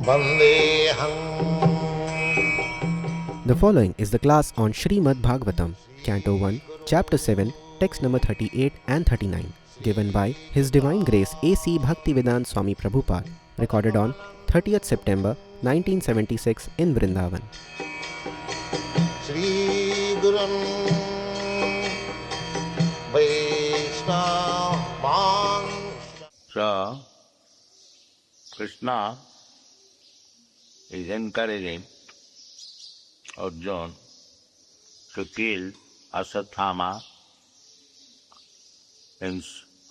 Vandeham. The following is the class on Srimad Bhagavatam, Canto 1, Chapter 7, text number 38 and 39, given by His Divine Grace A.C. Bhaktivedanta Swami Prabhupada, recorded on 30th September 1976 in Vrindavan. Shri Gurun Vaishnavan. So, Krishna is encouraging Arjuna to kill Asatthama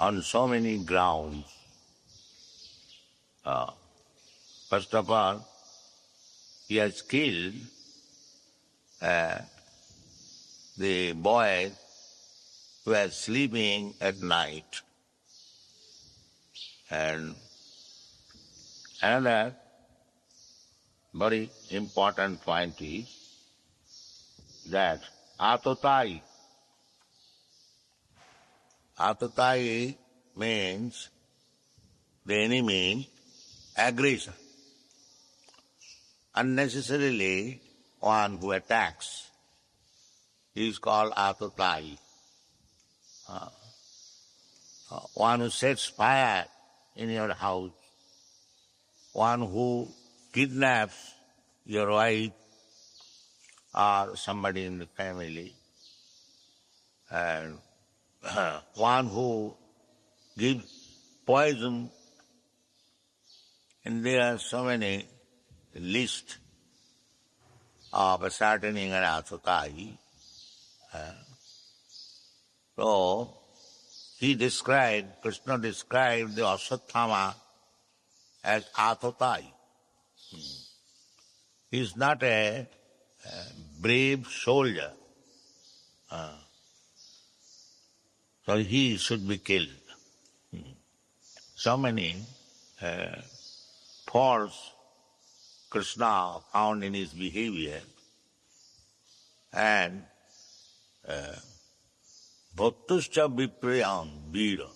on so many grounds. First of all, he has killed the boys who were sleeping at night. And another very important point is that Atatai. Atatai means the enemy aggression. Unnecessarily one who attacks is called Atatai. One who sets fire in your house, one who kidnaps your wife or somebody in the family, and one who gives poison, and there are so many lists of ascertaining an Atatai. So, Krishna described the Asatthama as Atatai. He is not a brave soldier. So he should be killed. So many faults Krishna found in his behavior, and Bhattuscha Viprayam Vira.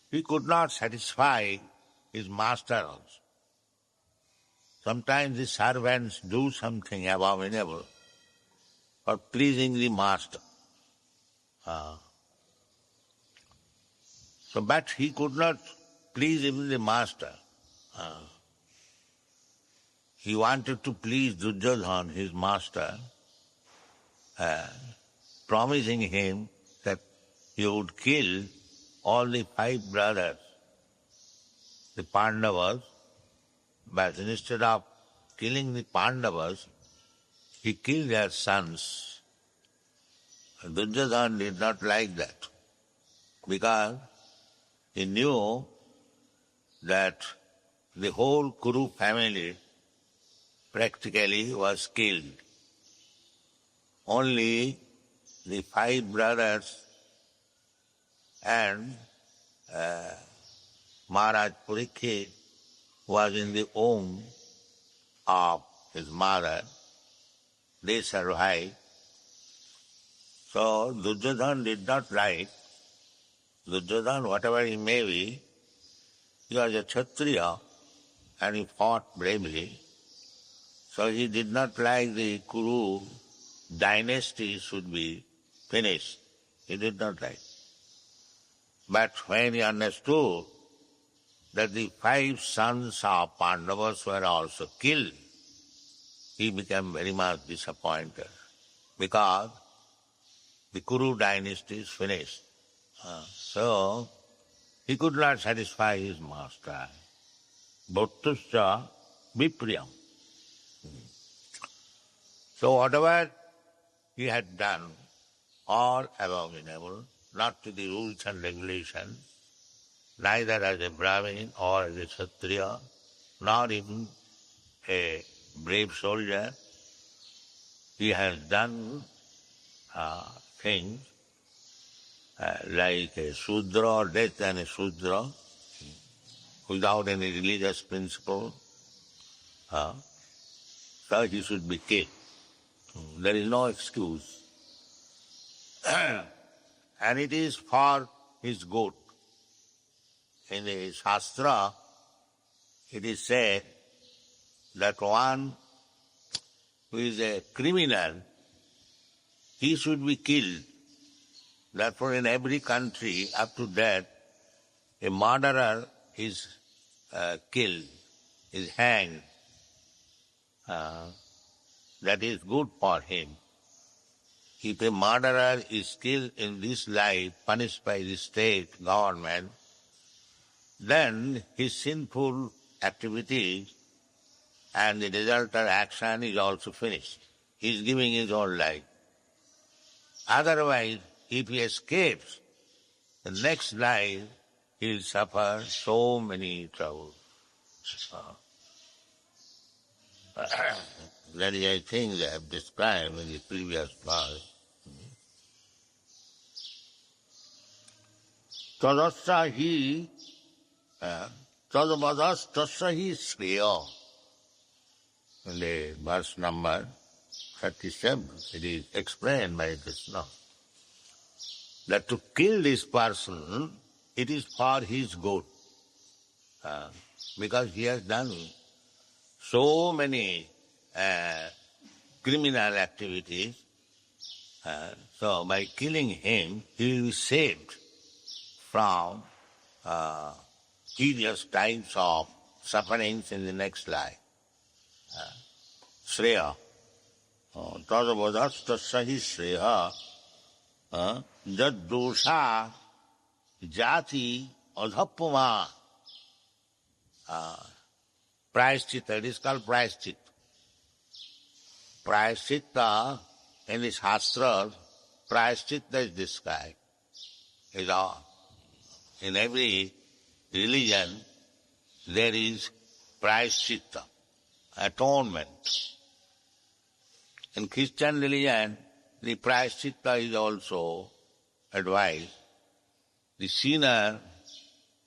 He could not satisfy his master also. Sometimes the servants do something abominable for pleasing the master. But he could not please even the master. He wanted to please Duryodhana, his master, promising him that he would kill all the 5 brothers, the Pandavas, but instead of killing the Pandavas, he killed their sons. Duryodhana did not like that, because he knew that the whole Kuru family practically was killed. Only the 5 brothers and Maharaj Parikshit was in the womb of his mother. They survived. So Duryodhana did not like. Duryodhana, whatever he may be, he was a Kshatriya and he fought bravely. So he did not like the Kuru dynasty should be finished. He did not like. But when he understood that the 5 sons of Pandavas were also killed, he became very much disappointed, because the Kuru dynasty is finished. So he could not satisfy his master. Bhattuscha Vipriyam. So whatever he had done, all abominable, not to the rules and regulations, neither as a Brahmin or as a Kshatriya, nor even a brave soldier. He has done things like a Shudra, or less than a Shudra, without any religious principle. So he should be killed. There is no excuse. And it is for his good. In the Shastra, it is said that one who is a criminal, he should be killed. Therefore, in every country, up to death, a murderer is killed, is hanged. That is good for him. If a murderer is killed in this life, punished by the state, government, then his sinful activities and the result of action is also finished. He is giving his own life. Otherwise, if he escapes, the next life he will suffer so many troubles. That is, I think, they have described in the previous class. Tadasya hi, tadavadastasya hi shreya. In the verse number 37, it is explained by Krishna that to kill this person, it is for his good. Because he has done so many criminal activities, so by killing him, he will be saved from tedious types of sufferings in the next life. Shreya. Tadavadastasya hi shreya jad dosha jati adhappama. Prayaschitta, it is called prayaschitta. Prayaschitta in the Shastras, prayaschitta is described. In every religion there is prayaschitta, atonement. In Christian religion, the prayaschitta is also advised. The sinner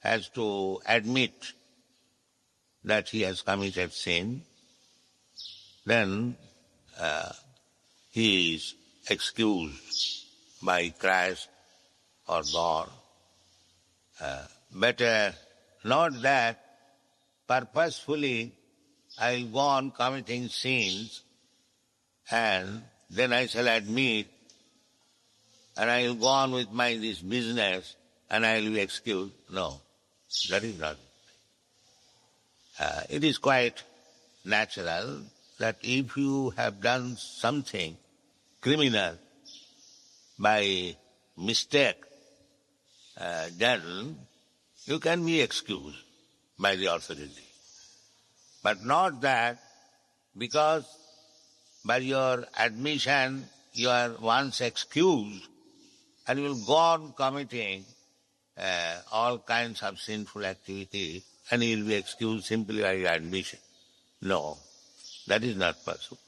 has to admit that he has committed sin, then he is excused by Christ or God. Better not that purposefully I will go on committing sins and then I shall admit and I will go on with this business and I will be excused. No, that is not. It is quite natural that if you have done something criminal by mistake, then you can be excused by the authority. But not that because by your admission you are once excused and you will go on committing all kinds of sinful activities and you will be excused simply by your admission. No, that is not possible.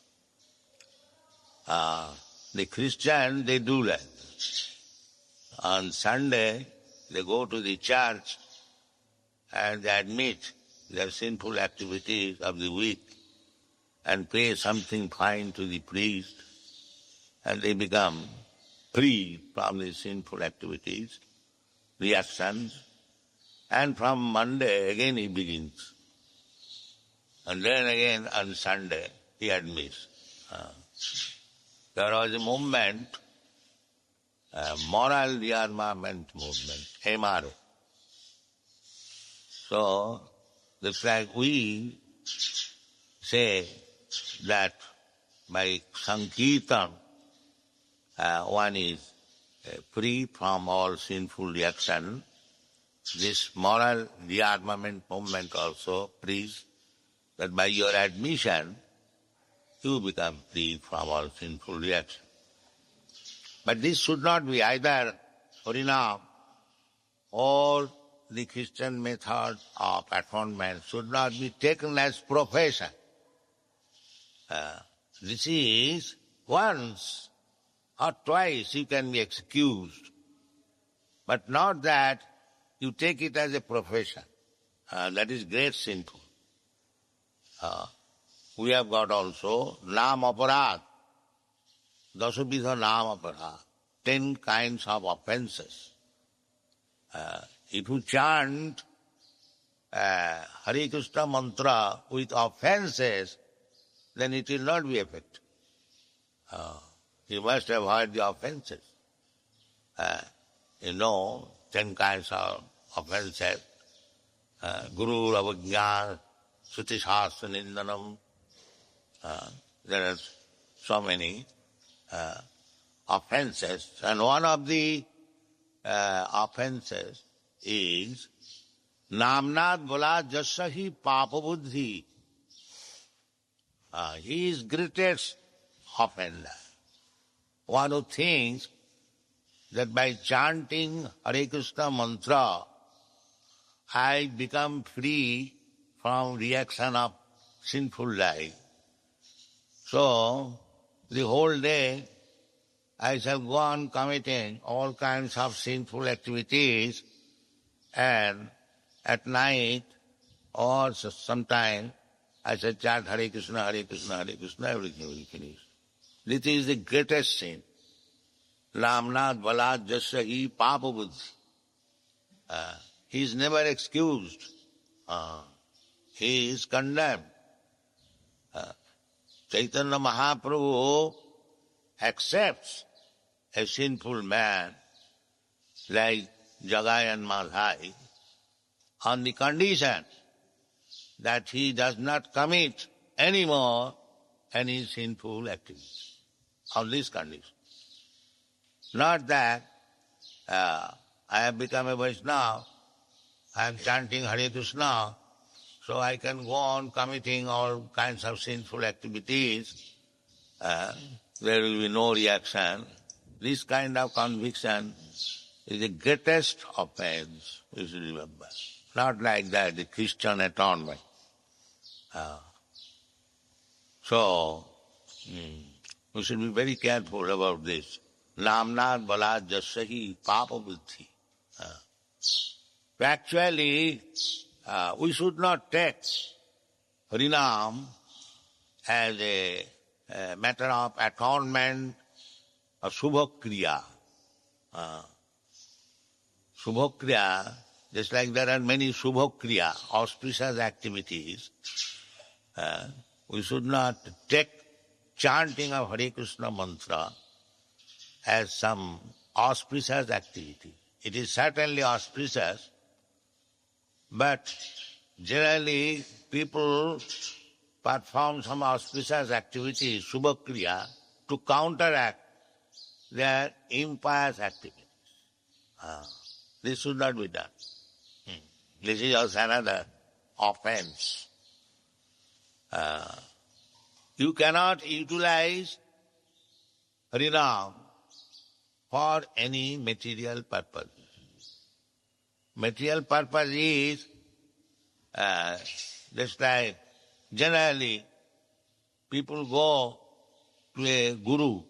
The Christians, they do that. On Sunday, they go to the church and they admit their sinful activities of the week and pay something fine to the priest, and they become free from the sinful activities, reactions, and from Monday again he begins. And then again on Sunday he admits. There was a movement, moral rearmament movement, MRO. So, just like we say that by Sankirtan one is free from all sinful reaction, this moral rearmament movement also preaches that by your admission you become free from all sinful reaction. But this should not be either Harinam or the Christian method of atonement should not be taken as profession. This is once or twice you can be excused, but not that you take it as a profession. That is great sinful. We have got also Nam Aparad, Dasavidha Nam Aparad, 10 kinds of offences. If you chant Hare Krishna mantra with offenses, then it will not be effective. You must avoid the offenses. 10 kinds of offenses. Guru avajna, Suti Shastra Nindanam. There are so many offenses. And one of the offenses is Namnad Bola Jasahi Papa Buddhi. He is greatest offender. One who thinks that by chanting Hare Krishna mantra, I become free from reaction of sinful life. So, the whole day I shall go on committing all kinds of sinful activities, and at night or sometime I shall chant Hare Krishna, Hare Krishna, Hare Krishna, everything will finish. This is the greatest sin. Namnad Balad Jasahi Papa Buddhi. He is never excused. He is condemned. Chaitanya Mahaprabhu accepts a sinful man like Jagai and Madhai on the condition that he does not commit anymore any sinful activities. On this condition. Not that I have become a Vaishnava, I am chanting Hare Krishna, so I can go on committing all kinds of sinful activities. There will be no reaction. This kind of conviction is the greatest offense, you should remember. Not like that, the Christian atonement. So, we should be very careful about this. Namnad balad jasahi papa buddhi. Actually, we should not take Harinam as a matter of atonement or Subhakriya. Subhakriya, just like there are many Subhakriya, auspicious activities, we should not take chanting of Hare Krishna mantra as some auspicious activity. It is certainly auspicious, but generally people perform some auspicious activity, Subhakriya, to counteract their impious activities. This should not be done. This is also another offense. You cannot utilize Harinam for any material purpose. Material purpose is just like generally people go to a guru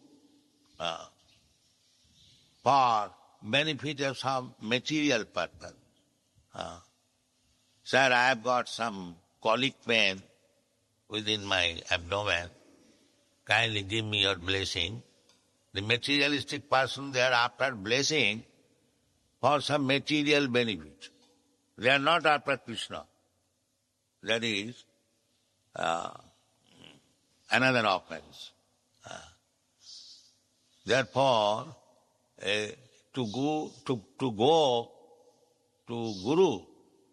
for benefit of some material purpose. Sir, I have got some colic pain within my abdomen. Kindly give me your blessing. The materialistic person, they are after blessing for some material benefit. They are not after Krishna. That is another offense. Therefore, to go to Guru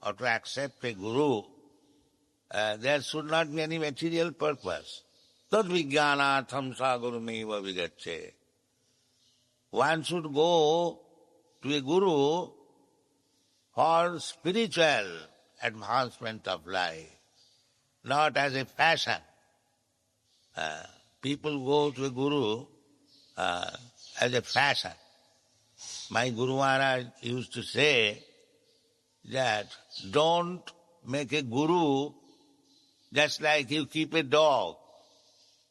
or to accept a Guru, there should not be any material purpose. Tad vijnanatham sa gurumeva vigacche. One should go to a Guru for spiritual advancement of life, not as a fashion. People go to a Guru as a fashion. My Guru Maharaj used to say that don't make a Guru just like you keep a dog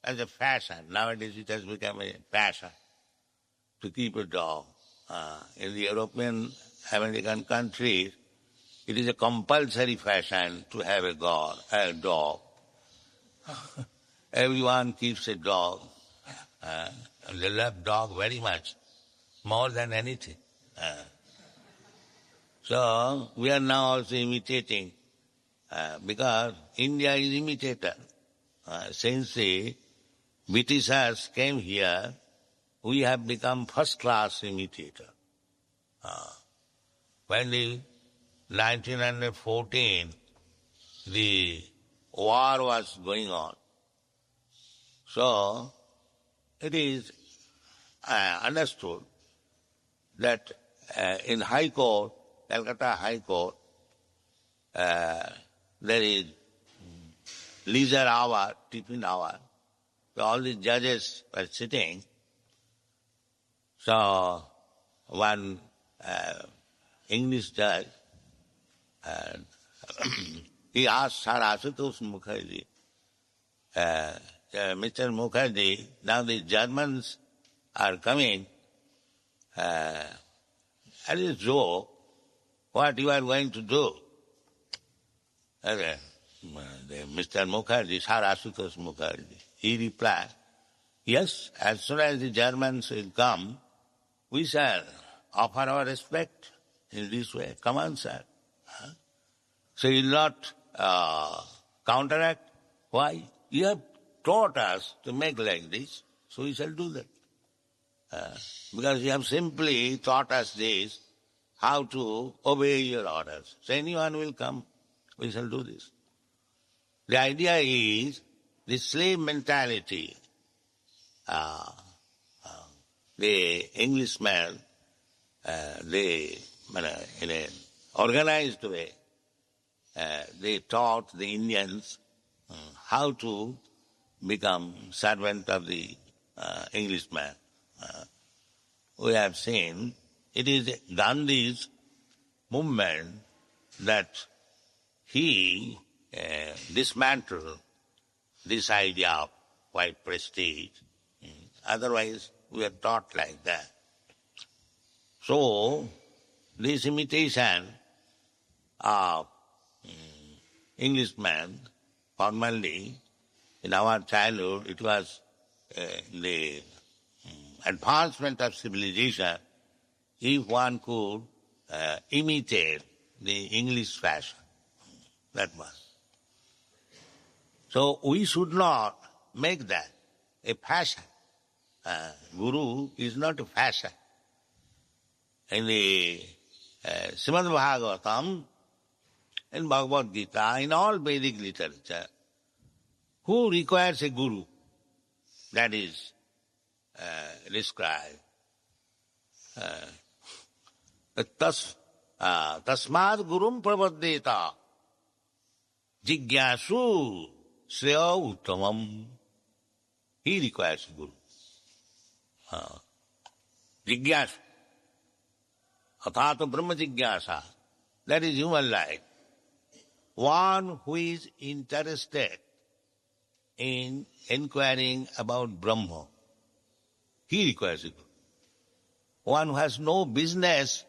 as a fashion. Nowadays it has become a fashion to keep a dog. In the European, American countries, it is a compulsory fashion to have a dog. Everyone keeps a dog. They love dog very much, more than anything. So we are now also imitating because India is imitator. Since the Britishers came here, we have become first-class imitator. When the 1914, the war was going on, so it is understood that in High Court, Calcutta High Court, there is leisure hour, tiffin hour. So all the judges were sitting. So one English judge, he asked Sir Ashutosh Mukherjee, Mr. Mukherjee, now the Germans are coming, as a joke, what you are going to do? Mr. Mukherjee, Sir Ashutosh Mukherjee, he replied, yes, as soon as the Germans will come, we shall offer our respect in this way. Come on, sir. So you will not counteract. Why? You have taught us to make like this, so we shall do that. Because you have simply taught us this, how to obey your orders. So anyone will come, we shall do this. The idea is the slave mentality. The Englishmen, they, in an organized way, they taught the Indians how to become servant of the Englishman. We have seen it is Gandhi's movement that he dismantled this idea of white prestige. Otherwise, we are taught like that. So, this imitation of Englishmen, formerly, in our childhood, it was the advancement of civilization if one could imitate the English fashion. That was. So we should not make that a fashion. Guru is not a fashion. In the Srimad Bhagavatam, in Bhagavad Gita, in all Vedic literature, who requires a guru? That is described. Tasmad gurum pravaddeta jigyasu sreya uttamam. He requires guru. Jigyasu. Athato Brahma Jigyasa. That is human life. One who is interested in inquiring about Brahma, he requires a guru. One who has no business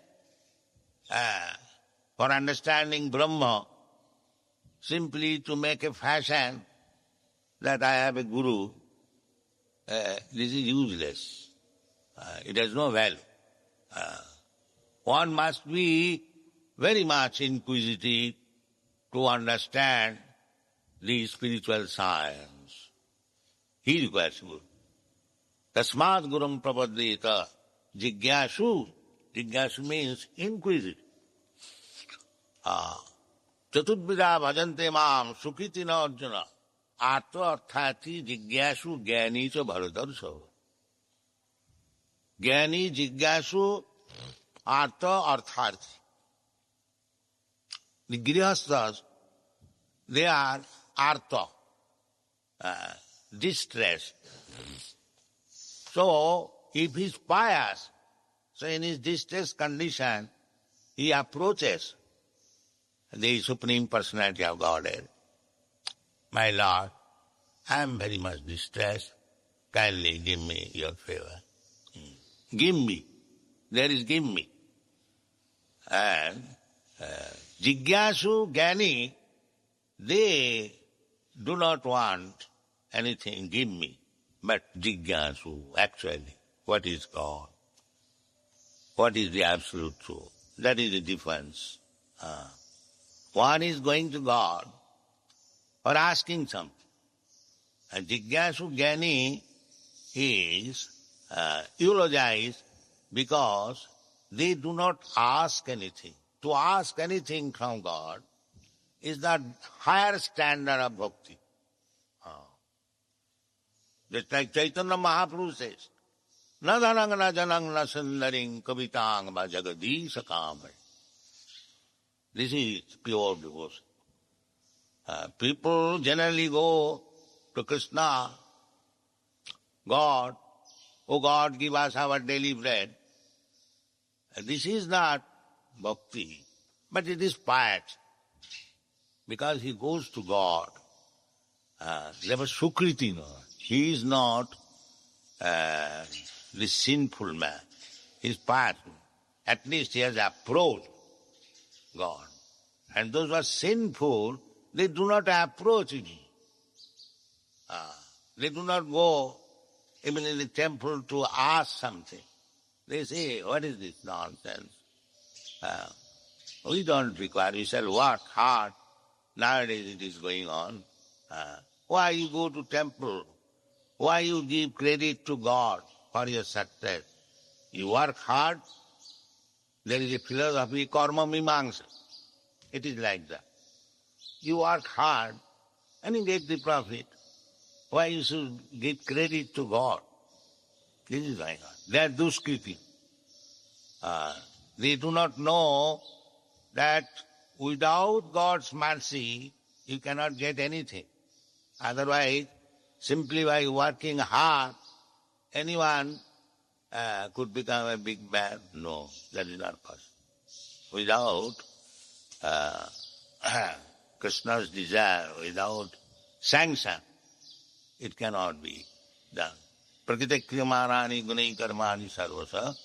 for understanding Brahma, simply to make a fashion that I have a guru, this is useless. It has no value. One must be very much inquisitive to understand the spiritual science. He requires guru. Tasmad gurum prapaddeta jigyasu. Jigyasu means inquisitive. Chatudvida bhajante mam sukriti na arjuna. Atma arthati jigyasu gyani cha bharadarsava. Gyani jigyasu artha artharthi. The grihasthas, they are artha, distressed. So, if he is pious, so in his distressed condition, he approaches the Supreme Personality of Godhead. My Lord, I am very much distressed. Kindly give me your favor. Give me. There is give me. And Jigyasu, Gyani, they do not want anything, give me. But Jigyasu, actually, what is God? What is the absolute truth? That is the difference. one is going to God for asking something. A Jigyasu Jnani is eulogized because they do not ask anything. To ask anything from God is the higher standard of bhakti. Just like Chaitanya Mahaprabhu says, na dhanang na janang na sundaring kavitang va jagadisha kamai. This is pure devotion. People generally go to Krishna, God, oh God, give us our daily bread. This is not bhakti, but it is piety. Because he goes to God. There was Sukriti, no? He is not the sinful man. He is pious. At least he has approached God. And those who are sinful, they do not approach him. They do not go even in the temple to ask something. They say, what is this nonsense? We don't require. We shall work hard. Nowadays it is going on. Why you go to temple? Why you give credit to God for your success? You work hard. There is a philosophy, karma mimamsa. It is like that. You work hard and you get the profit. Why you should give credit to God? This is like that. They are duskriti. They do not know that without God's mercy, you cannot get anything. Otherwise, simply by working hard, anyone could become a big man. No, that is not possible. Without Krishna's desire, without sanction, it cannot be done. Prakritakriyamarani gunai karmani sarvasa.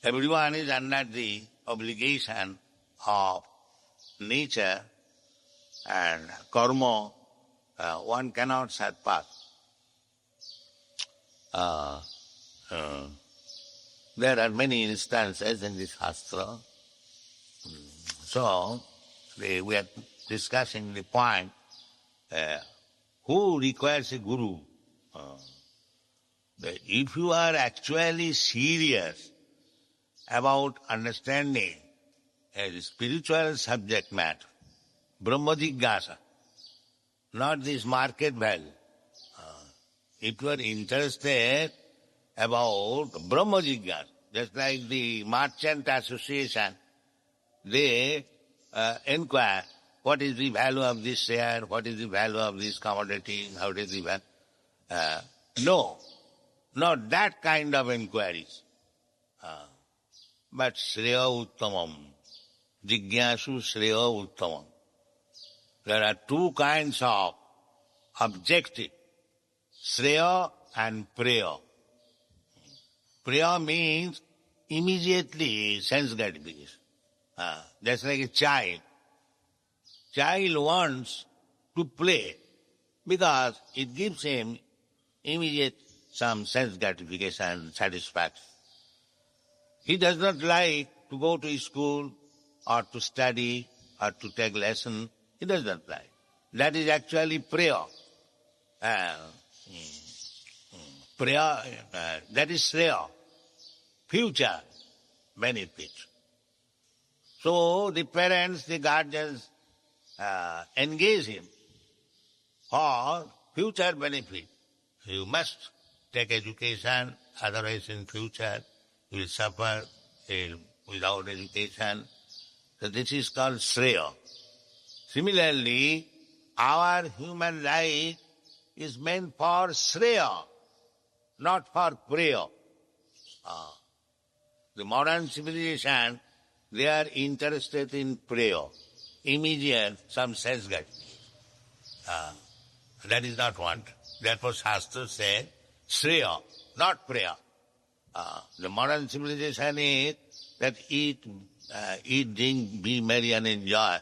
Everyone is under the obligation of nature and karma. One cannot surpass. There are many instances in this Shastra. So, we are discussing the point, who requires a guru? If you are actually serious about understanding a spiritual subject matter, Brahma Jigyasa, not this market value. If you are interested about Brahma Jigyasa, just like the Merchant Association, they inquire what is the value of this share, what is the value of this commodity, how it is the value. No, not that kind of inquiries. But Shreya Uttamam, Jigyasu Shreya Uttamam. There are two kinds of objective, Shreya and Preya. Preya means immediately sense gratification. Just like a child. Child wants to play because it gives him immediate some sense gratification, satisfaction. He does not like to go to school or to study or to take lesson. He does not like. That is actually prayer. Prayer, that is Shreya, future benefit. So the parents, the guardians engage him for future benefit. You must take education, otherwise in future you will suffer without education. So this is called Shreya. Similarly, our human life is meant for Shreya, not for prayer. The modern civilization, they are interested in prayer, immediate, some sense gratification. That is not want. Therefore Shastra said, Shreya, not prayer. The modern civilization is that eat, drink, be merry and enjoy.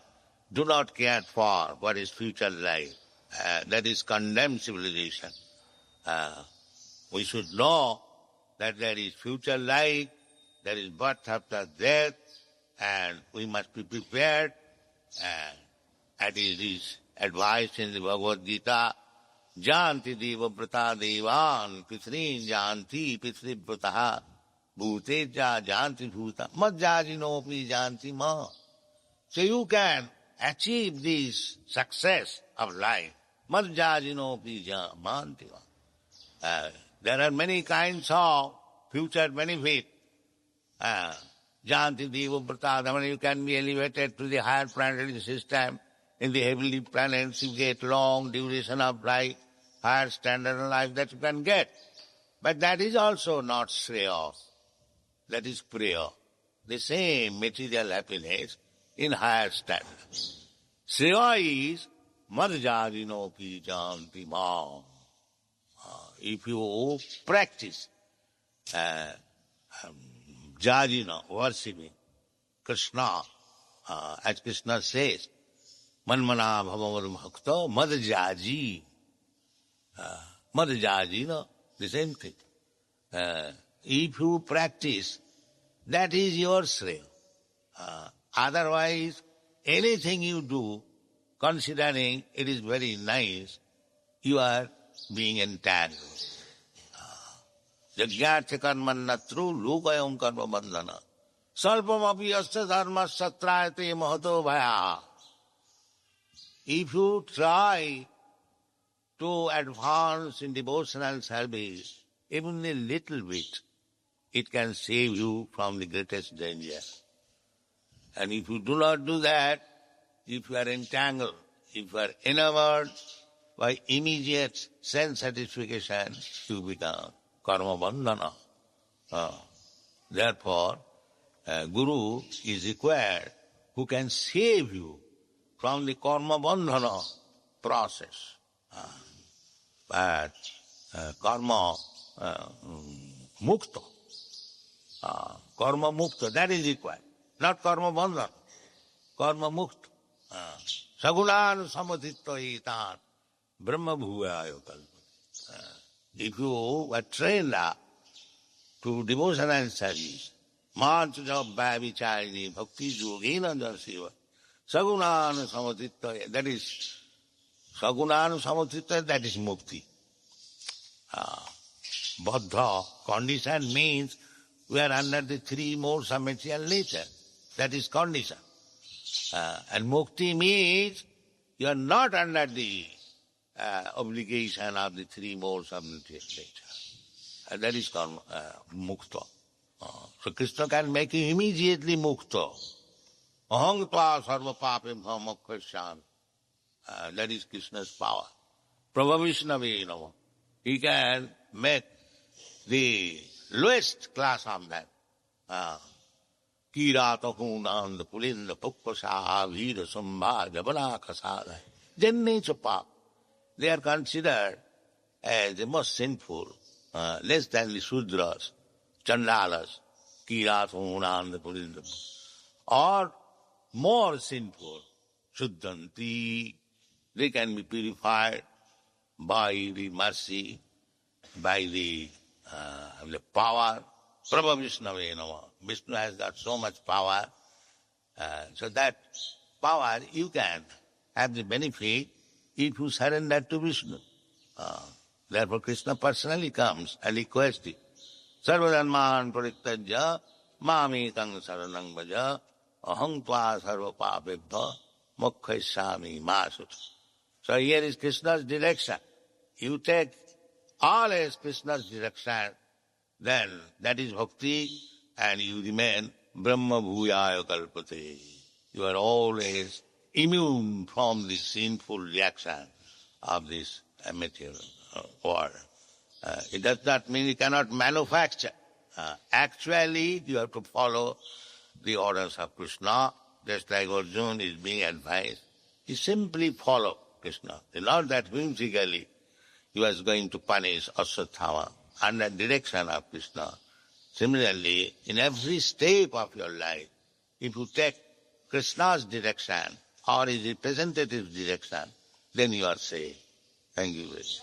Do not care for what is future life. That is condemned civilization. We should know that there is future life, there is birth after death, and we must be prepared That is his advice in the Bhagavad Gita. Janti deva vrata devan, pitrin janti pitrivrataha, bhuteja janti bhuta, madjajinopi janti ma. So you can achieve this success of life. Madjajinopi janti ma. There are many kinds of future benefit. Janti deva vrata, I mean, you can be elevated to the higher planetary system. In the heavenly planets, you get long duration of life, higher standard of life that you can get. But that is also not Shreya. That is prayer. The same material happiness in higher standard. Shreya is marjadinopi janti ma. If you practice jajina, worshipping Krishna, as Krishna says, Manmana bhavavar bhakta madjaji. Madjaji, no? The same thing. If you practice, that is your Shreya. Otherwise, anything you do, considering it is very nice, you are being entangled. Jagyartha karmannatru lokayam karma bandhana. Salpamapi asya dharma satrayate mahato bhaya. If you try to advance in devotional service, even a little bit, it can save you from the greatest danger. And if you do not do that, if you are entangled, if you are enamored by immediate sense satisfaction, you become karma bandhana. Therefore, a guru is required who can save you from the karma bandhana process. But karma mukta, karma mukta, that is required. Not karma bandhana, karma mukta. Sagunan samadhitta etan brahma bhuvaya kalpate. If you are trained up to devotional service, mancha bhavicharini bhakti yogena jansiva, sagunan samadhitta, that is sagunan samadhitta, that is mukti. Baddha condition means we are under the three modes of material nature. That is condition. And mukti means you are not under the obligation of the three modes of material nature. That is called mukta. So Krishna can make you immediately mukta. Aham tva sarva papim mokkhasyami. That is Krishna's power. Prabhavishnave nama. He can make the lowest class of that. Kirata hunanda pulinda pukpasaha vira sambha javana kasada. Jannechapa. They are considered as the most sinful, less than the Sudras, Chandalas, Kirata hunanda pulinda. Or more sinful, Shuddhanti. They can be purified by the mercy, by the power. Prabha Vishnave Nama. Vishnu has got so much power, so that power you can have the benefit if you surrender to Vishnu. Therefore Krishna personally comes and requests it. Sarvadharman parittajya mamekang saranang bhaja aham tva sarva papebha mokkhasyami ma sutta. So here is Krishna's direction. You take all as Krishna's direction, then that is bhakti, and you remain Brahma Bhuyaya Kalpate. You are always immune from the sinful reaction of this material world. It does not mean you cannot manufacture. Actually, you have to follow the orders of Krishna, just like Arjuna is being advised. You simply follow Krishna. Not that whimsically he was going to punish Aswathama under direction of Krishna. Similarly, in every step of your life, if you take Krishna's direction or his representative's direction, then you are safe. Thank you very much.